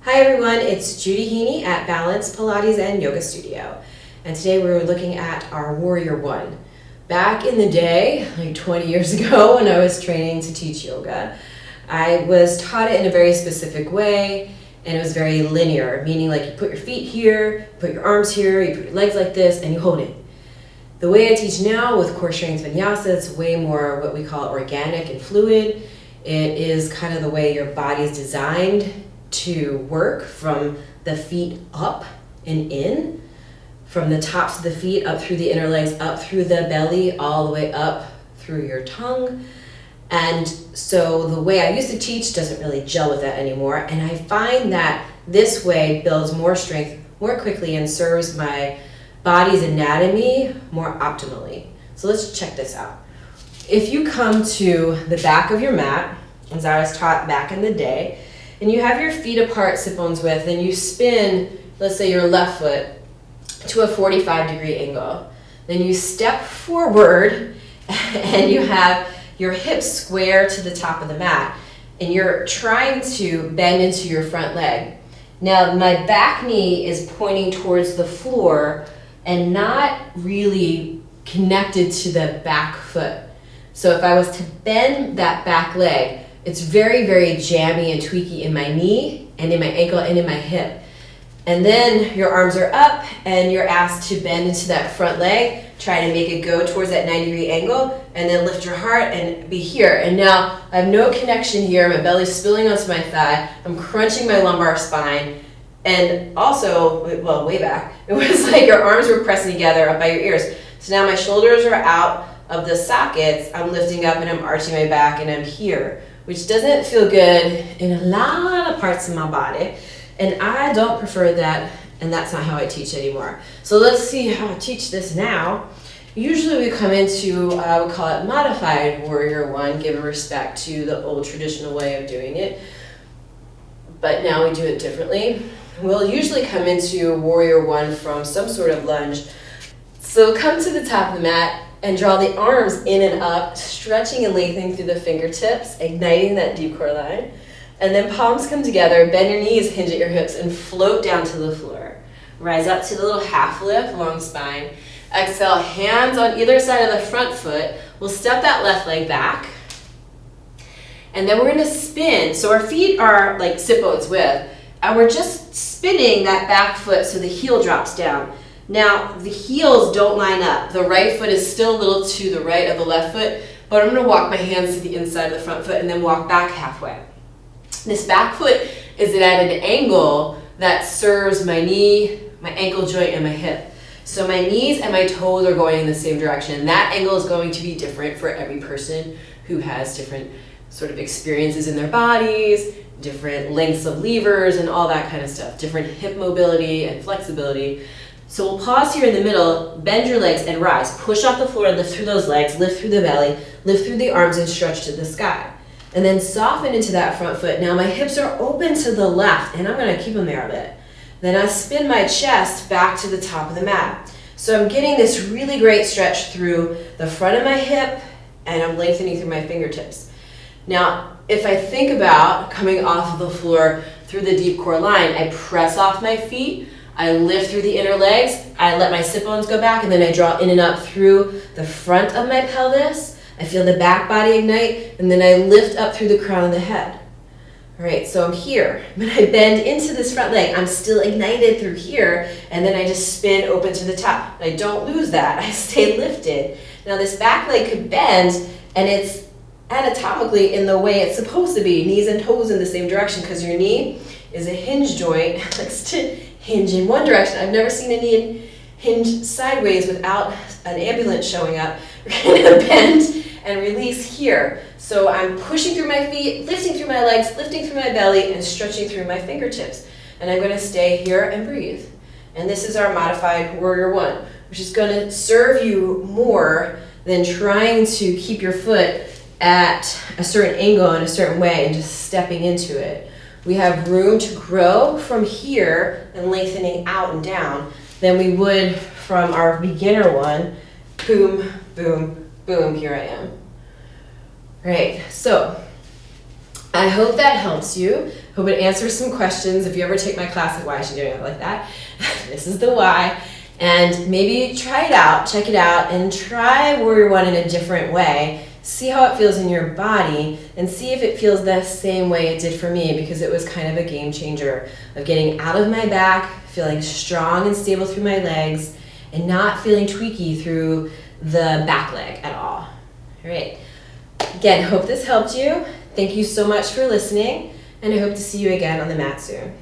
Hi everyone, it's Judy Heaney at Balance Pilates and Yoga Studio. And today we're looking at our Warrior 1. Back in the day, like 20 years ago when I was training to teach yoga, I was taught it in a very specific way, and it was very linear, meaning like you put your feet here, you put your arms here, you put your legs like this, and you hold it. The way I teach now with core strength vinyasa, it's way more what we call organic and fluid. It is kind of the way your body is designed to work, from the feet up and in, from the tops of the feet up through the inner legs, up through the belly, all the way up through your tongue. And so the way I used to teach doesn't really gel with that anymore, and I find that this way builds more strength more quickly and serves my body's anatomy more optimally. So let's check this out. If you come to the back of your mat, as I was taught back in the day, and you have your feet apart, sit bones width, and you spin, let's say your left foot to a 45-degree angle. Then you step forward and you have your hips square to the top of the mat, and you're trying to bend into your front leg. Now my back knee is pointing towards the floor and not really connected to the back foot. So if I was to bend that back leg, it's very, very jammy and tweaky in my knee and in my ankle and in my hip. And then your arms are up and you're asked to bend into that front leg, try to make it go towards that 90-degree angle, and then lift your heart and be here. And now I have no connection here, my belly's spilling onto my thigh, I'm crunching my lumbar spine, and also, well, way back, it was like your arms were pressing together up by your ears. So now my shoulders are out of the sockets, I'm lifting up and I'm arching my back and I'm here, which doesn't feel good in a lot of parts of my body. And I don't prefer that, and that's not how I teach anymore. So let's see how I teach this now. Usually we come into, I would call it modified Warrior 1, given respect to the old traditional way of doing it. But now we do it differently. We'll usually come into Warrior 1 from some sort of lunge. So come to the top of the mat and draw the arms in and up, stretching and lengthening through the fingertips, igniting that deep core line. And then palms come together, bend your knees, hinge at your hips, and float down to the floor. Rise up to the little half lift, long spine. Exhale, hands on either side of the front foot. We'll step that left leg back. And then we're gonna spin. So our feet are like sit bones width, and we're just spinning that back foot so the heel drops down. Now, the heels don't line up. The right foot is still a little to the right of the left foot, but I'm gonna walk my hands to the inside of the front foot and then walk back halfway. This back foot is at an angle that serves my knee, my ankle joint, and my hip. So my knees and my toes are going in the same direction. That angle is going to be different for every person who has different sort of experiences in their bodies, different lengths of levers and all that kind of stuff, different hip mobility and flexibility. So we'll pause here in the middle, bend your legs and rise. Push off the floor, lift through those legs, lift through the belly, lift through the arms and stretch to the sky. And then soften into that front foot. Now my hips are open to the left, and I'm gonna keep them there a bit. Then I spin my chest back to the top of the mat. So I'm getting this really great stretch through the front of my hip, and I'm lengthening through my fingertips. Now, if I think about coming off of the floor through the deep core line, I press off my feet, I lift through the inner legs, I let my sit bones go back, and then I draw in and up through the front of my pelvis. I feel the back body ignite, and then I lift up through the crown of the head. All right, so I'm here. When I bend into this front leg, I'm still ignited through here, and then I just spin open to the top. I don't lose that, I stay lifted. Now this back leg could bend, and it's anatomically in the way it's supposed to be, knees and toes in the same direction, because your knee is a hinge joint, it likes to hinge in one direction. I've never seen a knee hinge sideways without an ambulance showing up. We're gonna bend and release here. So I'm pushing through my feet, lifting through my legs, lifting through my belly, and stretching through my fingertips. And I'm gonna stay here and breathe. And this is our modified Warrior 1, which is gonna serve you more than trying to keep your foot at a certain angle in a certain way and just stepping into it. We have room to grow from here and lengthening out and down than we would from our beginner one. Boom, boom, boom, here I am. Right, so I hope that helps you. Hope it answers some questions. If you ever take my classes, why is she doing it like that? This is the why. And maybe try it out, check it out, and try Warrior One in a different way. See how it feels in your body, and see if it feels the same way it did for me, because it was kind of a game changer of getting out of my back, feeling strong and stable through my legs, and not feeling tweaky through the back leg at all. All right. Again, hope this helped you. Thank you so much for listening, and I hope to see you again on the mat soon.